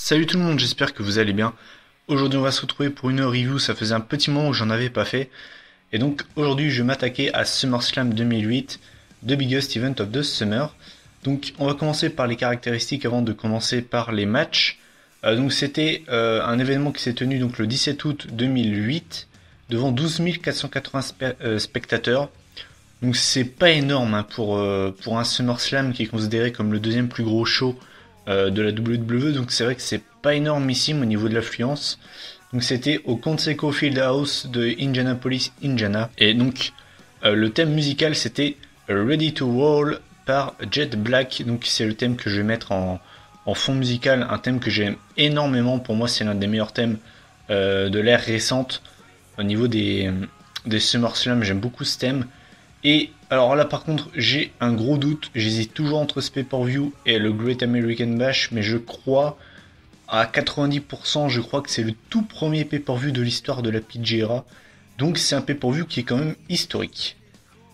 Salut tout le monde, j'espère que vous allez bien. Aujourd'hui on va se retrouver pour une review, ça faisait un petit moment que j'en avais pas fait. Et donc aujourd'hui je vais m'attaquer à SummerSlam 2008, The Biggest Event of the Summer. Donc on va commencer par les caractéristiques avant de commencer par les matchs. Donc c'était un événement qui s'est tenu donc le 17 août 2008 devant 12 480 spectateurs. Donc c'est pas énorme hein, pour un SummerSlam qui est considéré comme le deuxième plus gros show de la WWE, donc c'est vrai que c'est pas énormissime au niveau de l'affluence. Donc c'était au Conseco Fieldhouse de Indianapolis, Indiana. Et donc le thème musical c'était Ready to Roll par Jet Black. Donc c'est le thème que je vais mettre en fond musical, un thème que j'aime énormément. Pour moi c'est l'un des meilleurs thèmes de l'ère récente au niveau des SummerSlam. J'aime beaucoup ce thème. Et alors là par contre j'ai un gros doute, j'hésite toujours entre ce pay-per-view et le Great American Bash, mais je crois à 90%, je crois que c'est le tout premier pay-per-view de l'histoire de la PGRA, donc c'est un pay-per-view qui est quand même historique.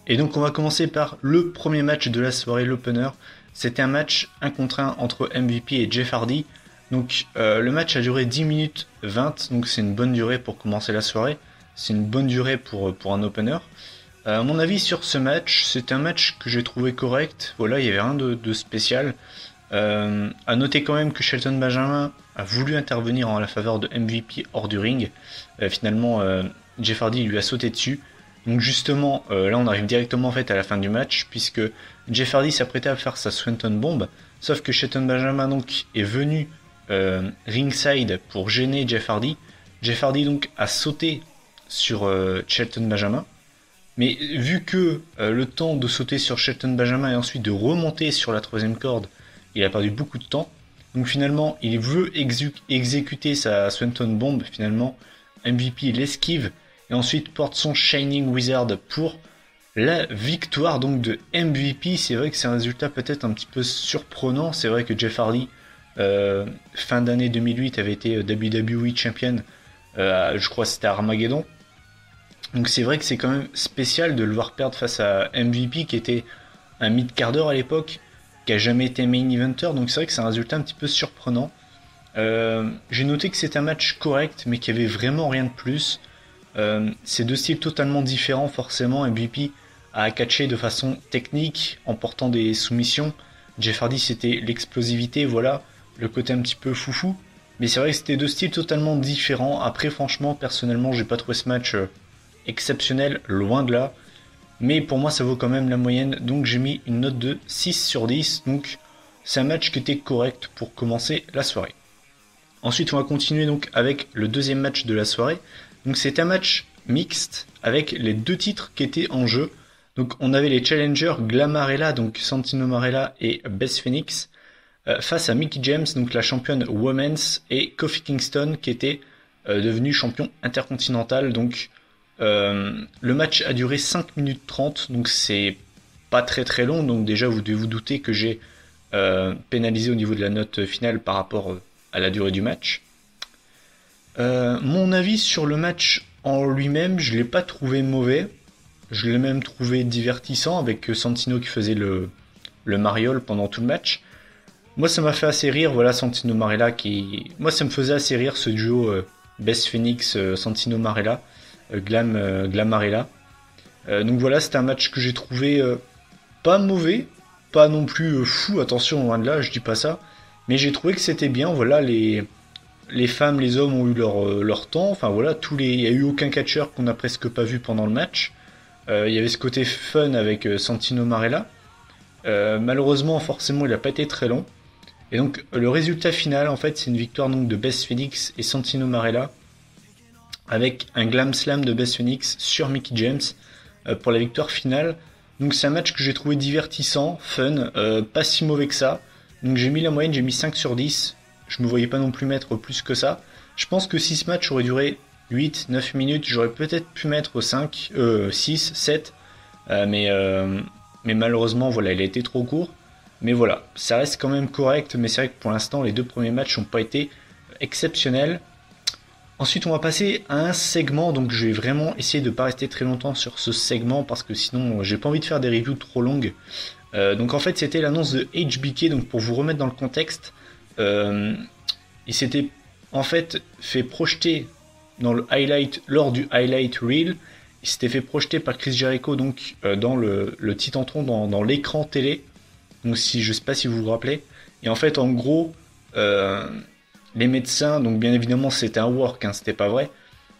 Et donc on va commencer par le premier match de la soirée, l'opener. C'était un match 1 contre 1 entre MVP et Jeff Hardy. Donc le match a duré 10 minutes 20, donc c'est une bonne durée pour commencer la soirée, c'est une bonne durée pour un opener. Mon avis sur ce match, c'est un match que j'ai trouvé correct. Voilà, il n'y avait rien de spécial. À noter quand même que Shelton Benjamin a voulu intervenir en la faveur de MVP hors du ring. Finalement, Jeff Hardy lui a sauté dessus. Donc justement, là on arrive directement en fait à la fin du match, puisque Jeff Hardy s'apprêtait à faire sa Swanton Bomb, sauf que Shelton Benjamin donc est venu ringside pour gêner Jeff Hardy. Jeff Hardy donc a sauté sur Shelton Benjamin. Mais vu que le temps de sauter sur Shelton Benjamin et ensuite de remonter sur la troisième corde, il a perdu beaucoup de temps. Donc finalement, il veut exécuter sa Swanton Bomb. Finalement, MVP l'esquive et ensuite porte son Shining Wizard pour la victoire donc de MVP. C'est vrai que c'est un résultat peut-être un petit peu surprenant. C'est vrai que Jeff Hardy, fin d'année 2008, avait été WWE Champion. Je crois que c'était à Armageddon. Donc c'est vrai que c'est quand même spécial de le voir perdre face à MVP qui était un mid-carder à l'époque, qui a jamais été main eventer, donc c'est vrai que c'est un résultat un petit peu surprenant. J'ai noté que c'était un match correct, mais qu'il y avait vraiment rien de plus. C'est deux styles totalement différents forcément. MVP a catché de façon technique en portant des soumissions. Jeff Hardy c'était l'explosivité, voilà, le côté un petit peu foufou. Mais c'est vrai que c'était deux styles totalement différents. Après franchement, personnellement, j'ai pas trouvé ce match exceptionnel, loin de là, mais pour moi ça vaut quand même la moyenne, donc j'ai mis une note de 6 sur 10, donc c'est un match qui était correct pour commencer la soirée. Ensuite on va continuer donc avec le deuxième match de la soirée, donc c'est un match mixte avec les deux titres qui étaient en jeu. Donc on avait les challengers Glamarella, donc Santino Marella et Beth Phoenix, face à Mickie James, donc la championne Women's, et Kofi Kingston qui était devenu champion intercontinental. Donc le match a duré 5 minutes 30, donc c'est pas très très long, donc déjà vous devez vous douter que j'ai pénalisé au niveau de la note finale par rapport à la durée du match. Mon avis sur le match en lui-même, je l'ai pas trouvé mauvais, je l'ai même trouvé divertissant avec Santino qui faisait le mariole pendant tout le match. Moi ça m'a fait assez rire, voilà, Santino Marella qui... Moi ça me faisait assez rire ce duo Beth Phoenix, Santino Marella. Glamarella. Donc voilà, c'était un match que j'ai trouvé pas mauvais, pas non plus fou, attention, loin de là, je dis pas ça, mais j'ai trouvé que c'était bien. Voilà, les femmes, les hommes ont eu leur temps, enfin voilà, il y a eu aucun catcheur qu'on a presque pas vu pendant le match. Il y avait ce côté fun avec Santino Marella. Malheureusement, forcément, il a pas été très long. Et donc le résultat final, en fait, c'est une victoire donc de Beth Phoenix et Santino Marella, avec un glam slam de Beth Phoenix sur Mickie James pour la victoire finale. Donc c'est un match que j'ai trouvé divertissant, fun, pas si mauvais que ça. Donc j'ai mis la moyenne, j'ai mis 5 sur 10. Je me voyais pas non plus mettre plus que ça. Je pense que si ce match aurait duré 8-9 minutes, j'aurais peut-être pu mettre 5, 6, 7. Mais malheureusement, voilà, il a été trop court. Mais voilà, ça reste quand même correct. Mais c'est vrai que pour l'instant, les deux premiers matchs n'ont pas été exceptionnels. Ensuite, on va passer à un segment, donc je vais vraiment essayer de ne pas rester très longtemps sur ce segment parce que sinon j'ai pas envie de faire des reviews trop longues. Donc en fait, c'était l'annonce de HBK, donc pour vous remettre dans le contexte, il s'était en fait fait projeter dans le highlight, lors du highlight reel, il s'était fait projeter par Chris Jericho donc dans le Titantron, dans l'écran télé. Donc si je sais pas si vous vous rappelez. Et en fait en gros les médecins, donc bien évidemment c'était un work, hein, c'était pas vrai.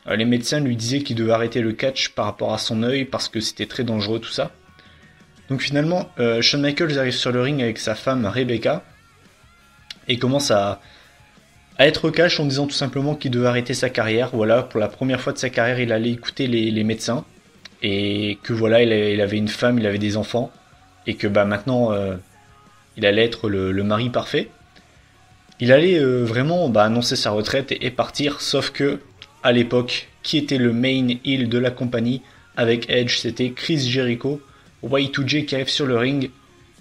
Les médecins lui disaient qu'il devait arrêter le catch par rapport à son œil parce que c'était très dangereux tout ça. Donc finalement Shawn Michaels arrive sur le ring avec sa femme Rebecca et commence à être cash en disant tout simplement qu'il devait arrêter sa carrière. Voilà, pour la première fois de sa carrière, il allait écouter les médecins et que voilà, il avait une femme, il avait des enfants et que bah maintenant il allait être le mari parfait. Il allait vraiment annoncer sa retraite et partir, sauf que à l'époque, qui était le main heel de la compagnie avec Edge, c'était Chris Jericho, Y2J qui arrive sur le ring,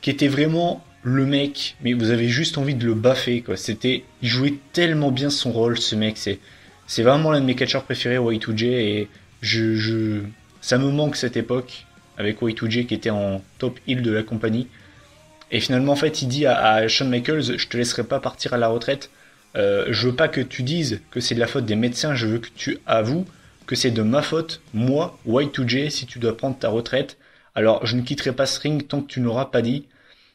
qui était vraiment le mec, mais vous avez juste envie de le baffer, quoi. Il jouait tellement bien son rôle, ce mec. C'est vraiment l'un de mes catcheurs préférés, Y2J, et ça me manque cette époque avec Y2J qui était en top heel de la compagnie. Et finalement, en fait, il dit à Shawn Michaels, je te laisserai pas partir à la retraite. Je veux pas que tu dises que c'est de la faute des médecins. Je veux que tu avoues que c'est de ma faute, moi, Y2J, si tu dois prendre ta retraite. Alors, je ne quitterai pas ce ring tant que tu ne l'auras pas dit.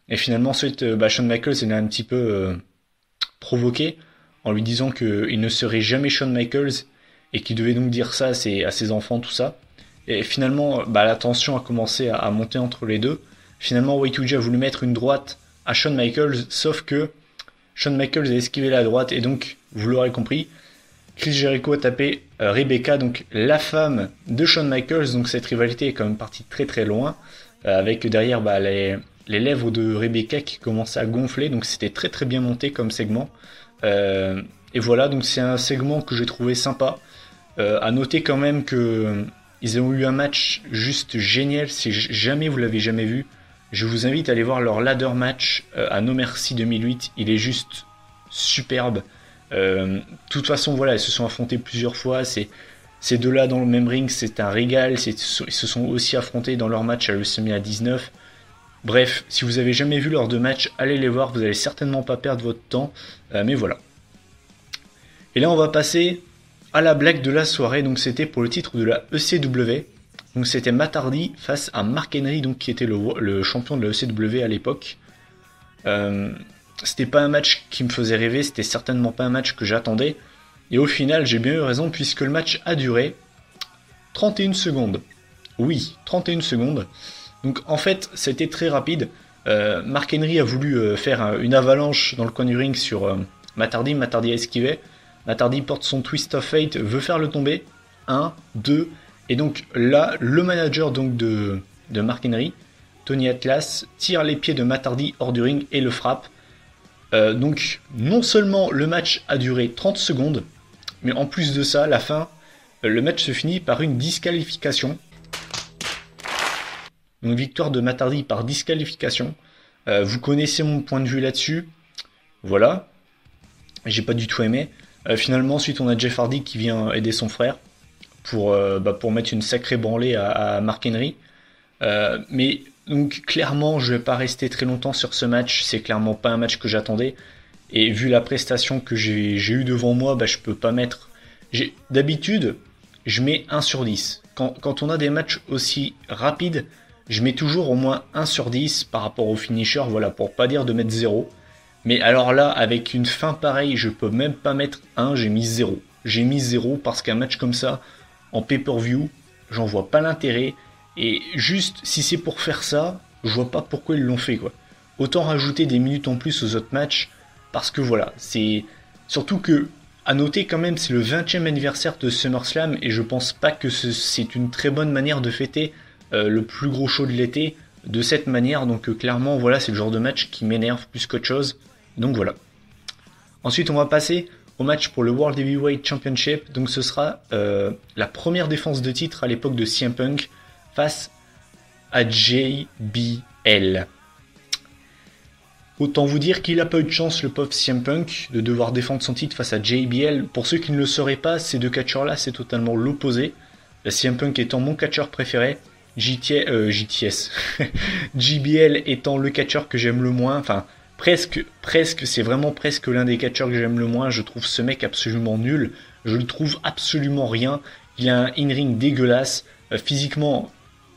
Et finalement, ensuite, Shawn Michaels il a un petit peu provoqué en lui disant qu'il ne serait jamais Shawn Michaels et qu'il devait donc dire ça à ses enfants, tout ça. Et finalement, la tension a commencé à monter entre les deux. Finalement, Y2J a voulu mettre une droite à Shawn Michaels, sauf que Shawn Michaels a esquivé la droite et donc, vous l'aurez compris, Chris Jericho a tapé Rebecca, donc la femme de Shawn Michaels. Donc cette rivalité est quand même partie très très loin, avec derrière les lèvres de Rebecca qui commençaient à gonfler, donc c'était très très bien monté comme segment. Et voilà, donc c'est un segment que j'ai trouvé sympa. À noter quand même que ils ont eu un match juste génial. Si jamais vous l'avez jamais vu, je vous invite à aller voir leur ladder match à No Mercy 2008. Il est juste superbe. De toute façon, voilà, ils se sont affrontés plusieurs fois. Ces deux-là dans le même ring, c'est un régal. Ils se sont aussi affrontés dans leur match à WrestleMania 19. Bref, si vous avez jamais vu leurs deux matchs, allez les voir. Vous allez certainement pas perdre votre temps. Mais voilà. Et là, on va passer à la blague de la soirée. Donc, c'était pour le titre de la ECW. Donc, c'était Matt Hardy face à Mark Henry, donc qui était le champion de la ECW à l'époque. C'était pas un match qui me faisait rêver. C'était certainement pas un match que j'attendais. Et au final, j'ai bien eu raison puisque le match a duré 31 secondes. Oui, 31 secondes. Donc en fait, c'était très rapide. Mark Henry a voulu faire une avalanche dans le coin du ring sur Matt Hardy. Matt Hardy a esquivé. Matt Hardy porte son Twist of Fate, veut faire le tomber. 1, 2. Et donc là, le manager donc de Mark Henry, Tony Atlas, tire les pieds de Matt Hardy hors du ring et le frappe. Donc non seulement le match a duré 30 secondes, mais en plus de ça, à la fin, le match se finit par une disqualification. Donc victoire de Matt Hardy par disqualification. Vous connaissez mon point de vue là-dessus. Voilà. J'ai pas du tout aimé. Finalement, ensuite, on a Jeff Hardy qui vient aider son frère pour mettre une sacrée branlée à Mark Henry. Mais donc clairement, je vais pas rester très longtemps sur ce match. C'est clairement pas un match que j'attendais. Et vu la prestation que j'ai eu devant moi, je peux pas mettre... D'habitude, je mets 1 sur 10. Quand on a des matchs aussi rapides, je mets toujours au moins 1 sur 10 par rapport au finisher, voilà, pour pas dire de mettre 0. Mais alors là, avec une fin pareille, je peux même pas mettre 1, j'ai mis 0. J'ai mis 0 parce qu'un match comme ça, en pay-per-view, j'en vois pas l'intérêt. Et juste, si c'est pour faire ça, je vois pas pourquoi ils l'ont fait, quoi. Autant rajouter des minutes en plus aux autres matchs, parce que voilà, c'est... Surtout que, à noter quand même, c'est le 20e anniversaire de SummerSlam, et je pense pas que c'est une très bonne manière de fêter le plus gros show de l'été de cette manière. Donc clairement, voilà, c'est le genre de match qui m'énerve plus qu'autre chose. Donc voilà. Ensuite, on va passer au match pour le World Heavyweight Championship. Donc ce sera la première défense de titre à l'époque de CM Punk face à JBL. Autant vous dire qu'il n'a pas eu de chance, le pauvre CM Punk, de devoir défendre son titre face à JBL. Pour ceux qui ne le sauraient pas, ces deux catcheurs-là, c'est totalement l'opposé. CM Punk étant mon catcheur préféré, JBL étant le catcheur que j'aime le moins, enfin, presque, c'est vraiment presque l'un des catcheurs que j'aime le moins. Je trouve ce mec absolument nul. Je le trouve absolument rien. Il a un in-ring dégueulasse. Physiquement,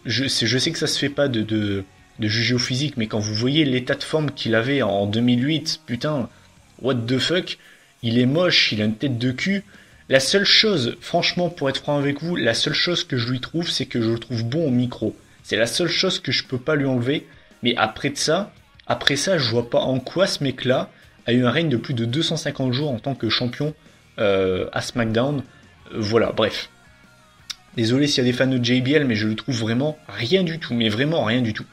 je sais que ça se fait pas de juger au physique, mais quand vous voyez l'état de forme qu'il avait en 2008, putain, what the fuck, il est moche, il a une tête de cul. La seule chose, franchement, pour être franc avec vous, la seule chose que je lui trouve, c'est que je le trouve bon au micro. C'est la seule chose que je peux pas lui enlever. Mais après ça, je vois pas en quoi ce mec-là a eu un règne de plus de 250 jours en tant que champion à SmackDown. Voilà, bref. Désolé s'il y a des fans de JBL, mais je le trouve vraiment rien du tout, mais vraiment rien du tout.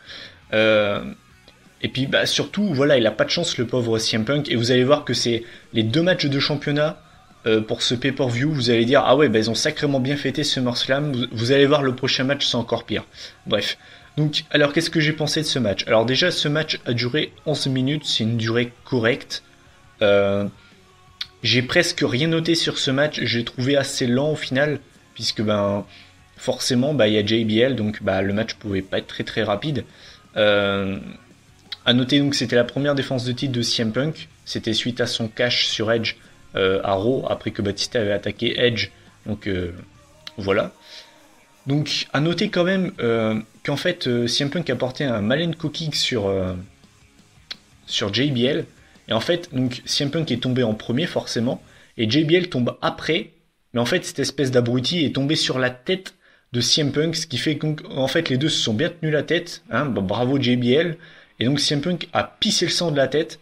Et puis bah, surtout, voilà, il a pas de chance le pauvre CM Punk, et vous allez voir que c'est les 2 matchs de championnat pour ce pay-per-view, vous allez dire, ah ouais, bah, ils ont sacrément bien fêté SummerSlam, vous allez voir le prochain match, c'est encore pire. Bref. Donc, alors qu'est-ce que j'ai pensé de ce match? Alors déjà, ce match a duré 11 minutes, c'est une durée correcte. J'ai presque rien noté sur ce match, j'ai trouvé assez lent au final, puisque ben forcément bah, il y a JBL, donc bah, le match pouvait pas être très très rapide. À noter donc que c'était la première défense de titre de CM Punk, c'était suite à son cash sur Edge à Raw, après que Batista avait attaqué Edge, donc voilà. Donc à noter quand même qu'en fait CM Punk a porté un Malenko kick sur JBL, et en fait donc CM Punk est tombé en premier forcément, et JBL tombe après, mais en fait cette espèce d'abruti est tombé sur la tête de CM Punk, ce qui fait qu'en fait les deux se sont bien tenus la tête, hein, bah, bravo JBL, et donc CM Punk a pissé le sang de la tête,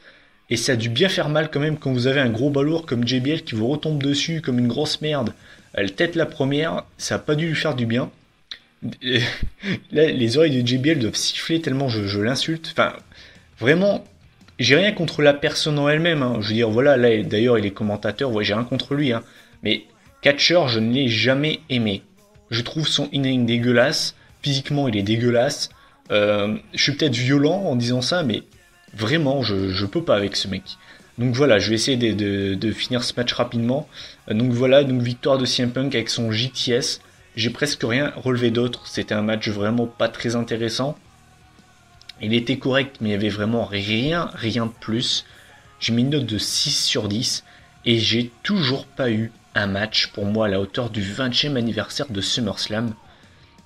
et ça a dû bien faire mal quand même quand vous avez un gros balourd comme JBL qui vous retombe dessus comme une grosse merde. Elle tête la première, ça a pas dû lui faire du bien. Là, les oreilles de JBL doivent siffler tellement je l'insulte. Enfin, vraiment, j'ai rien contre la personne en elle-même. Hein. Je veux dire, voilà, là, d'ailleurs, il est commentateur, ouais, j'ai rien contre lui. Hein. Mais catcheur, je ne l'ai jamais aimé. Je trouve son in-ring dégueulasse. Physiquement, il est dégueulasse. Je suis peut-être violent en disant ça, mais vraiment, je peux pas avec ce mec. Donc voilà, je vais essayer de finir ce match rapidement. Donc voilà, donc victoire de CM Punk avec son JTS. J'ai presque rien relevé d'autre. C'était un match vraiment pas très intéressant. Il était correct, mais il y avait vraiment rien de plus. J'ai mis une note de 6 sur 10. Et j'ai toujours pas eu un match pour moi à la hauteur du 20e anniversaire de SummerSlam.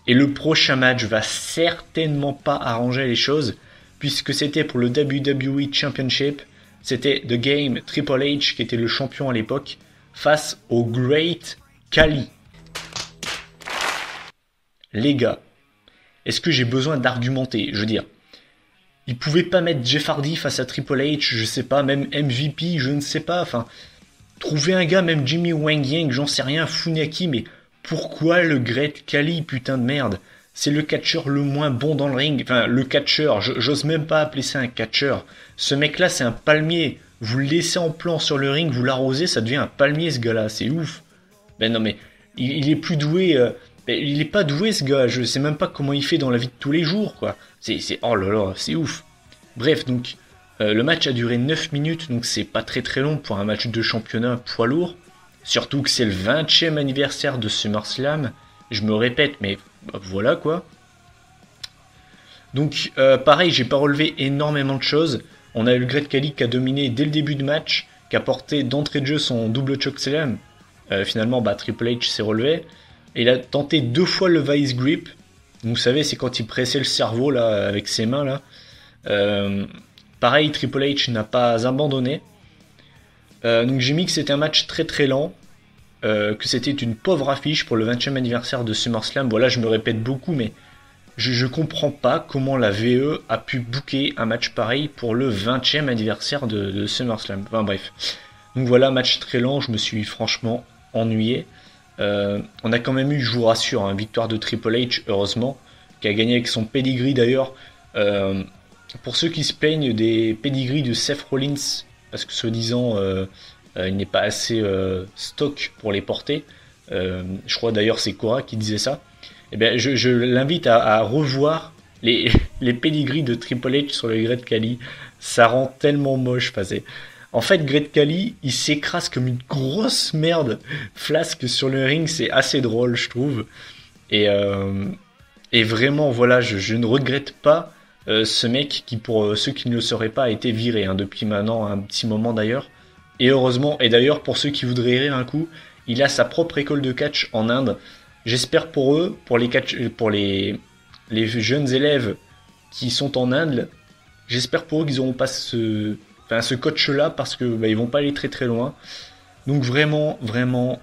Et le prochain match va certainement pas arranger les choses, puisque c'était pour le WWE Championship. C'était The Game, Triple H, qui était le champion à l'époque, face au Great Khali. Les gars, est-ce que j'ai besoin d'argumenter? Je veux dire, ils pouvaient pas mettre Jeff Hardy face à Triple H, je sais pas, même MVP, je ne sais pas, enfin, trouver un gars, même Jimmy Wang Yang, j'en sais rien, Funaki, mais pourquoi le Great Khali, putain de merde? C'est le catcheur le moins bon dans le ring, enfin, le catcheur, j'ose même pas appeler ça un catcheur. Ce mec-là, c'est un palmier, vous le laissez en plan sur le ring, vous l'arrosez, ça devient un palmier ce gars-là, c'est ouf. Ben non mais, il est plus doué... il est pas doué ce gars, je sais même pas comment il fait dans la vie de tous les jours, quoi. Oh là là, c'est ouf. Bref, donc, le match a duré 9 minutes, donc c'est pas très très long pour un match de championnat poids lourd. Surtout que c'est le 20e anniversaire de SummerSlam. Je me répète, mais voilà quoi. Donc, pareil, j'ai pas relevé énormément de choses. On a eu le Great Khali qui a dominé dès le début de match, qui a porté d'entrée de jeu son double chokeslam. Finalement, bah, Triple H s'est relevé. Et il a tenté 2 fois le Vice Grip. Vous savez, c'est quand il pressait le cerveau là, avec ses mains. Là. Pareil, Triple H n'a pas abandonné. Donc j'ai mis que c'était un match très très lent. Que c'était une pauvre affiche pour le 20e anniversaire de SummerSlam. Voilà, je me répète beaucoup, mais je comprends pas comment la VE a pu booker un match pareil pour le 20e anniversaire de SummerSlam. Enfin bref. Donc voilà, match très lent, je me suis franchement ennuyé. On a quand même eu, je vous rassure, une victoire de Triple H, heureusement, qui a gagné avec son pedigree d'ailleurs. Pour ceux qui se plaignent des pedigrees de Seth Rollins, parce que soi-disant il n'est pas assez stock pour les porter, je crois d'ailleurs c'est Cora qui disait ça, eh bien, je l'invite à revoir les pedigrees de Triple H sur le Great Khali. Ça rend tellement moche, en fait, Great Khali, il s'écrase comme une grosse merde flasque sur le ring, c'est assez drôle, je trouve. Et vraiment, voilà, je ne regrette pas Ce mec qui, pour ceux qui ne le sauraient pas, a été viré hein, depuis maintenant un petit moment d'ailleurs. Et heureusement, et d'ailleurs pour ceux qui voudraient rire un coup, il a sa propre école de catch en Inde. J'espère pour eux, pour les jeunes élèves qui sont en Inde, j'espère pour eux qu'ils n'auront pas ce coach-là parce que bah, ils vont pas aller très très loin. Donc vraiment, vraiment,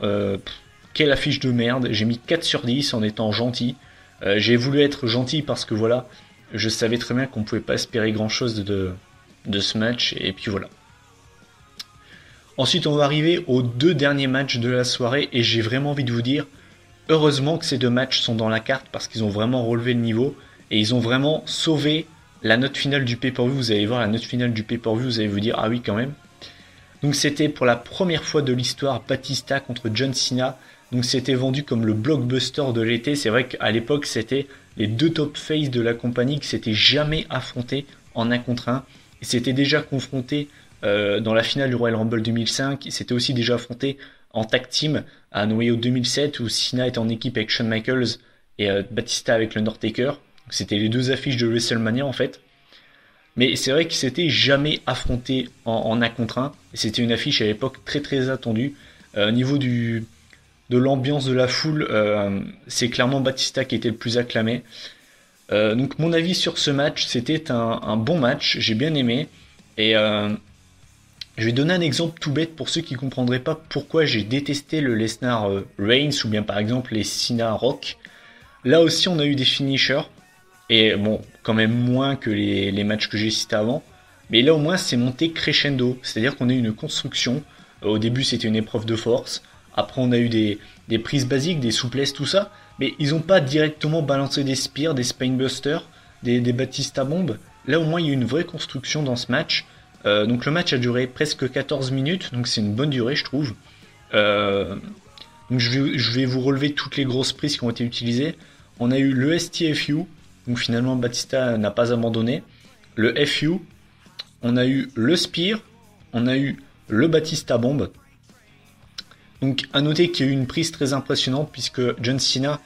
quelle affiche de merde. J'ai mis 4 sur 10 en étant gentil. J'ai voulu être gentil parce que voilà, je savais très bien qu'on pouvait pas espérer grand chose de ce match. Et puis voilà. Ensuite, on va arriver aux 2 derniers matchs de la soirée et j'ai vraiment envie de vous dire, heureusement que ces 2 matchs sont dans la carte parce qu'ils ont vraiment relevé le niveau et ils ont vraiment sauvé la note finale du pay-per-view. Vous allez voir la note finale du pay-per-view, vous allez vous dire, ah oui quand même. Donc c'était pour la première fois de l'histoire Batista contre John Cena. Donc c'était vendu comme le blockbuster de l'été. C'est vrai qu'à l'époque c'était les 2 top faces de la compagnie qui s'étaient jamais affrontés en 1 contre 1. Et s'étaient déjà confrontés dans la finale du Royal Rumble 2005. Ils s'étaient aussi déjà affrontés en tag team à Noyo 2007 où Cena était en équipe avec Shawn Michaels et Batista avec le Undertaker. C'était les 2 affiches de WrestleMania en fait. Mais c'est vrai qu'ils s'étaient jamais affrontés en 1 contre 1. Et c'était une affiche à l'époque très très attendue. Au niveau de l'ambiance de la foule, c'est clairement Batista qui était le plus acclamé. Donc mon avis sur ce match, c'était un bon match. J'ai bien aimé. Et je vais donner un exemple tout bête pour ceux qui ne comprendraient pas pourquoi j'ai détesté le Lesnar Reigns ou bien par exemple les Cena Rock. Là aussi on a eu des finishers. Et bon, quand même moins que les matchs que j'ai cités avant. Mais là au moins c'est monté crescendo. C'est-à-dire qu'on a eu une construction. Au début c'était une épreuve de force. Après on a eu des prises basiques, des souplesses, tout ça. Mais ils n'ont pas directement balancé des spears, des spinebusters, des Batista bombes. Là au moins il y a eu une vraie construction dans ce match. Donc le match a duré presque 14 minutes. Donc c'est une bonne durée je trouve. Donc je vais vous relever toutes les grosses prises qui ont été utilisées. On a eu le STFU. Donc finalement Batista n'a pas abandonné. Le FU, on a eu le Spear, on a eu le Batista Bomb. Donc à noter qu'il y a eu une prise très impressionnante puisque John Cena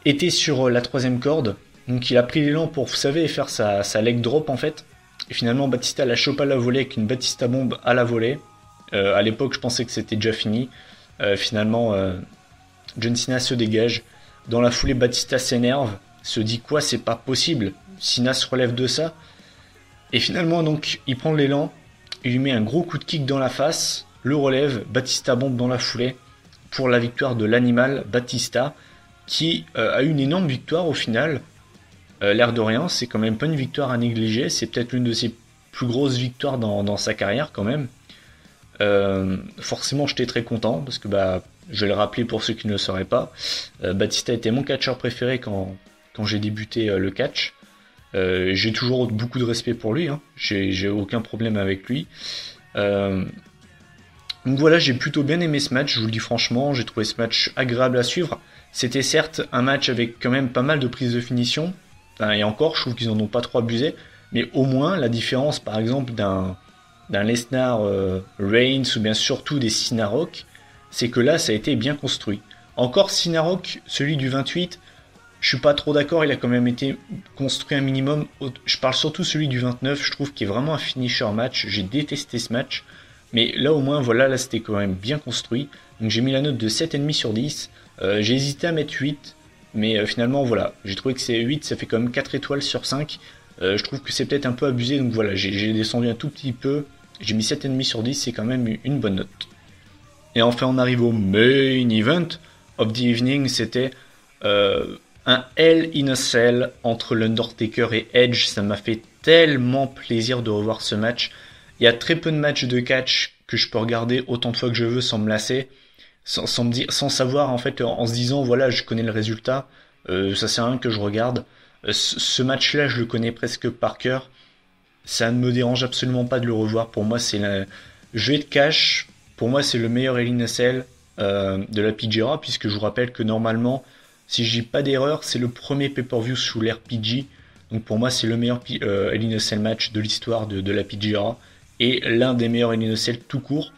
était sur la 3ème corde. Donc il a pris l'élan pour, vous savez, faire sa leg drop en fait. Et finalement Batista l'a chopé à la volée avec une Batista Bomb à la volée. À l'époque je pensais que c'était déjà fini. Finalement John Cena se dégage. Dans la foulée Batista s'énerve. Se dit quoi, c'est pas possible. Cena se relève de ça. Et finalement, donc, il prend l'élan. Il lui met un gros coup de kick dans la face. Le relève. Batista bombe dans la foulée. Pour la victoire de l'animal Batista. Qui a eu une énorme victoire au final. L'air de rien, c'est quand même pas une victoire à négliger. C'est peut-être l'une de ses plus grosses victoires dans sa carrière quand même. Forcément, j'étais très content. Parce que, je vais le rappeler pour ceux qui ne le sauraient pas. Batista était mon catcheur préféré quand j'ai débuté le catch. J'ai toujours beaucoup de respect pour lui, hein. J'ai aucun problème avec lui. Donc voilà, j'ai plutôt bien aimé ce match, je vous le dis franchement, j'ai trouvé ce match agréable à suivre. C'était certes un match avec quand même pas mal de prises de finition, et encore, je trouve qu'ils en ont pas trop abusé, mais au moins la différence par exemple d'un Lesnar Reigns ou bien surtout des Cena Rock, c'est que là ça a été bien construit. Encore Cena Rock, celui du 28, je suis pas trop d'accord, il a quand même été construit un minimum. Je parle surtout celui du 29, je trouve qu'il est vraiment un finisher match. J'ai détesté ce match. Mais là au moins, voilà, là c'était quand même bien construit. Donc j'ai mis la note de 7,5 sur 10. J'ai hésité à mettre 8. Mais finalement, voilà, j'ai trouvé que c'est 8, ça fait quand même 4 étoiles sur 5. Je trouve que c'est peut-être un peu abusé. Donc voilà, j'ai descendu un tout petit peu. J'ai mis 7,5 sur 10, c'est quand même une bonne note. Et enfin, on arrive au main event of the evening. C'était un Hell in a Cell entre l'Undertaker et Edge. Ça m'a fait tellement plaisir de revoir ce match. Il y a très peu de matchs de catch que je peux regarder autant de fois que je veux sans me lasser, sans savoir en fait, en se disant voilà, je connais le résultat, ça sert à rien que je regarde. Ce match-là, je le connais presque par cœur. Ça ne me dérange absolument pas de le revoir. Pour moi, c'est le jeu de cash. Pour moi, c'est le meilleur Hell in a Cell de la PGRA, puisque je vous rappelle que normalement, si je dis pas d'erreur, c'est le premier pay-per-view sous l'ère PG. Donc pour moi, c'est le meilleur Hell in a Cell match de l'histoire de la PGRA. Et l'un des meilleurs Hell in a Cell tout court.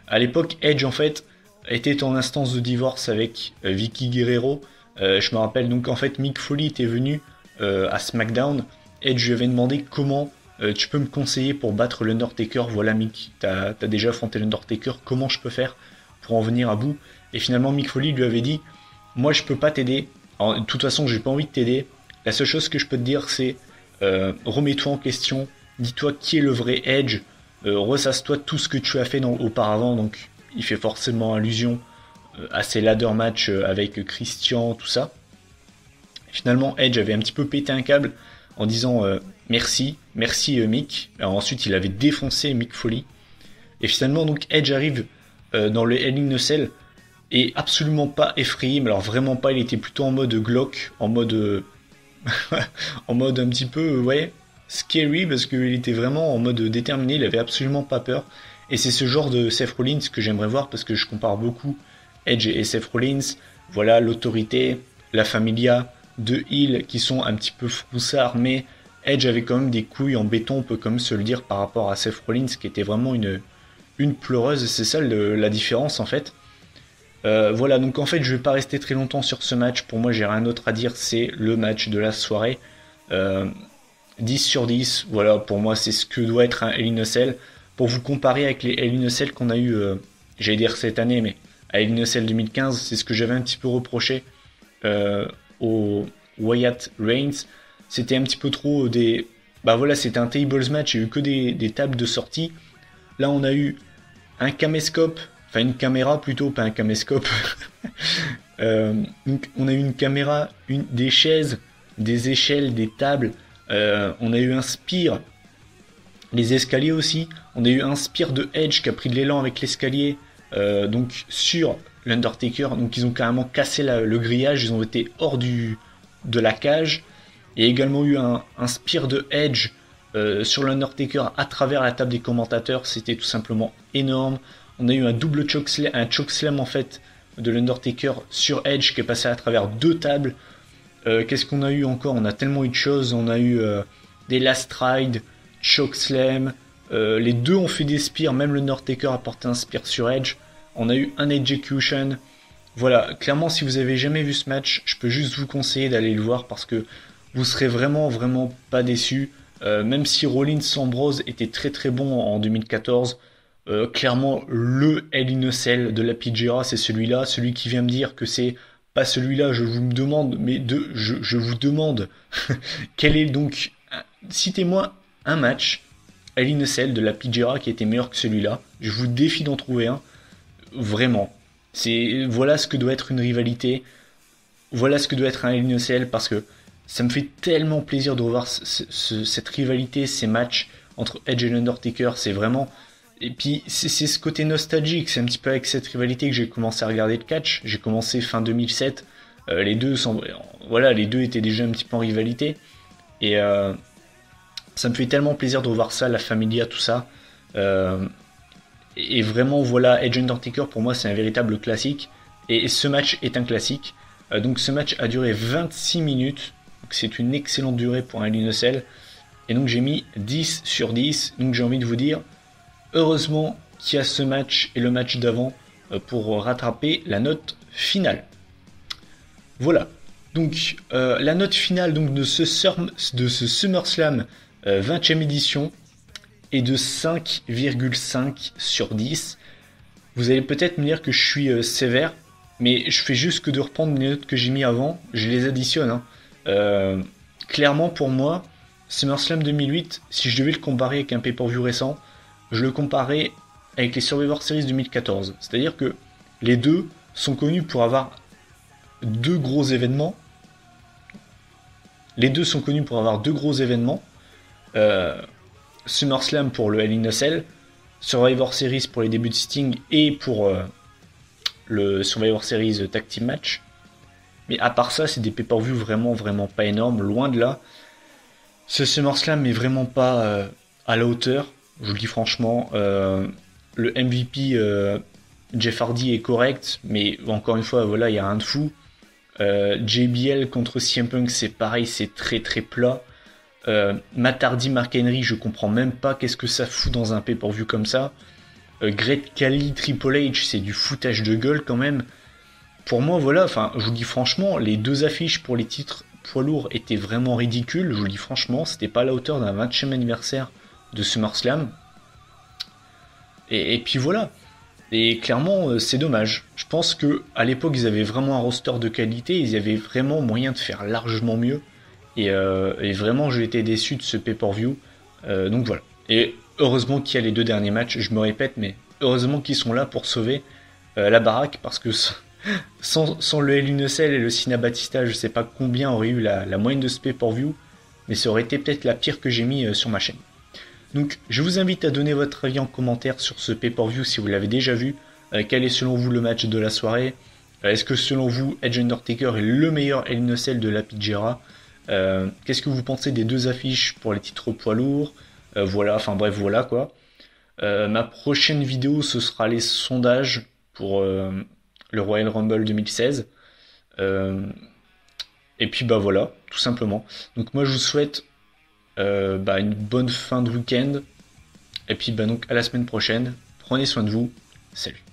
À l'époque, Edge, en fait, était en instance de divorce avec Vicky Guerrero. Je me rappelle, donc en fait, Mick Foley était venu à SmackDown. Edge lui avait demandé comment tu peux me conseiller pour battre l'Undertaker. Voilà Mick, t'as déjà affronté l'Undertaker, comment je peux faire pour en venir à bout? Et finalement Mick Foley lui avait dit, moi je peux pas t'aider, de toute façon j'ai pas envie de t'aider, la seule chose que je peux te dire c'est remets-toi en question, dis-toi qui est le vrai Edge, ressasse-toi tout ce que tu as fait auparavant. Donc il fait forcément allusion à ses ladder matchs avec Christian, tout ça. Finalement Edge avait un petit peu pété un câble en disant merci Mick. Alors ensuite il avait défoncé Mick Foley. Et finalement donc Edge arrive dans le Hell in a Cell et absolument pas effrayé, mais alors vraiment pas, il était plutôt en mode Glock, en mode en mode un petit peu ouais, scary, parce qu'il était vraiment en mode déterminé, il avait absolument pas peur. Et c'est ce genre de Seth Rollins que j'aimerais voir, parce que je compare beaucoup Edge et Seth Rollins. Voilà, l'autorité, la familia, deux heels qui sont un petit peu froussards, mais Edge avait quand même des couilles en béton, on peut quand même se le dire, par rapport à Seth Rollins qui était vraiment une pleureuse. C'est ça la différence en fait. Voilà, donc en fait je vais pas rester très longtemps sur ce match. Pour moi j'ai rien d'autre à dire, c'est le match de la soirée. 10 sur 10, voilà, pour moi c'est ce que doit être un Hell in a Cell. Pour vous comparer avec les Hell in a Cell qu'on a eu, j'allais dire cette année, mais à Hell in a Cell 2015, c'est ce que j'avais un petit peu reproché au Wyatt Reigns. C'était un petit peu trop des... Bah voilà, c'était un tables match, il n'y a eu que des tables de sortie. Là on a eu un caméscope, enfin une caméra plutôt, pas un caméscope. On a eu une caméra, des chaises, des échelles, des tables. On a eu un spear, les escaliers aussi. On a eu un spear de Edge qui a pris de l'élan avec l'escalier, donc sur l'Undertaker. Donc ils ont carrément cassé le grillage, ils ont été hors de la cage. Il y a également eu un spear de Edge sur l'Undertaker à travers la table des commentateurs. C'était tout simplement énorme. On a eu un double chokeslam en fait de l'Undertaker sur Edge qui est passé à travers deux tables. Qu'est-ce qu'on a eu encore? On a tellement eu de choses. On a eu des last ride, chokeslam. Les deux ont fait des spears. Même l'Undertaker a porté un spear sur Edge. On a eu un execution. Voilà, clairement si vous avez jamais vu ce match, je peux juste vous conseiller d'aller le voir parce que vous serez vraiment pas déçus. Même si Rollins Ambrose était très bon en 2014, clairement le Hell in a Cell de la PGA c'est celui-là. Celui qui vient me dire que c'est pas celui-là, je vous demande, mais je vous demande quel est donc... Citez-moi un match Hell in a Cell de la PGA qui était meilleur que celui-là. Je vous défie d'en trouver un. Vraiment. Voilà ce que doit être une rivalité. Voilà ce que doit être un Hell in a Cell parce que ça me fait tellement plaisir de revoir cette rivalité, ces matchs entre Edge et l'Undertaker. C'est vraiment... Et puis c'est ce côté nostalgique, c'est un petit peu avec cette rivalité que j'ai commencé à regarder le catch. J'ai commencé fin 2007. Les deux étaient déjà un petit peu en rivalité. Et ça me fait tellement plaisir de revoir ça, la Familia, tout ça. Et vraiment, voilà, Edge Undertaker, pour moi, c'est un véritable classique. Et ce match est un classique. Donc ce match a duré 26 minutes. Donc c'est une excellente durée pour un Hell in a Cell. Et donc j'ai mis 10 sur 10. Donc j'ai envie de vous dire, heureusement qu'il y a ce match et le match d'avant pour rattraper la note finale. Voilà. Donc la note finale donc, de ce SummerSlam 20e édition est de 5,5 sur 10. Vous allez peut-être me dire que je suis sévère, mais je fais juste que de reprendre les notes que j'ai mis avant, je les additionne. Clairement pour moi, SummerSlam 2008, si je devais le comparer avec un pay-per-view récent, je le comparais avec les Survivor Series 2014. C'est-à-dire que les deux sont connus pour avoir deux gros événements. Les deux sont connus pour avoir deux gros événements. SummerSlam pour le Hell in a Cell, Survivor Series pour les débuts de Sting et pour le Survivor Series Tag Team Match. Mais à part ça, c'est des pay-per-view vraiment pas énormes, loin de là. Ce SummerSlam n'est vraiment pas à la hauteur, je vous le dis franchement. Le MVP Jeff Hardy est correct, mais encore une fois, voilà, il n'y a rien de fou. JBL contre CM Punk, c'est pareil, c'est très plat. Matt Hardy, Mark Henry, je comprends même pas qu'est-ce que ça fout dans un pay-per-view comme ça. Great Khali, Triple H, c'est du foutage de gueule quand même. Pour moi, voilà, enfin, je vous dis franchement, les deux affiches pour les titres, poids lourd était vraiment ridicule, je vous le dis franchement, c'était pas à la hauteur d'un 20e anniversaire de SummerSlam. Et puis voilà. Et clairement, c'est dommage. Je pense que à l'époque, ils avaient vraiment un roster de qualité, ils avaient vraiment moyen de faire largement mieux. Et vraiment, j'ai été déçu de ce pay-per-view. Donc voilà. Et heureusement qu'il y a les 2 derniers matchs, je me répète, mais heureusement qu'ils sont là pour sauver la baraque, parce que sans le Hell in a Cell et le Cena Batista, je sais pas combien aurait eu la moyenne de ce pay-per-view, mais ça aurait été peut-être la pire que j'ai mis sur ma chaîne. Donc je vous invite à donner votre avis en commentaire sur ce pay-per-view si vous l'avez déjà vu. Quel est selon vous le match de la soirée? Est-ce que selon vous Edge Undertaker est le meilleur Hell in a Cell de la Pidgera? Qu'est-ce que vous pensez des 2 affiches pour les titres poids lourds? Voilà, enfin bref, voilà quoi. Ma prochaine vidéo, ce sera les sondages pour le Royal Rumble 2016. Et puis bah voilà, tout simplement. Donc moi je vous souhaite une bonne fin de week-end. Et puis bah donc à la semaine prochaine. Prenez soin de vous. Salut.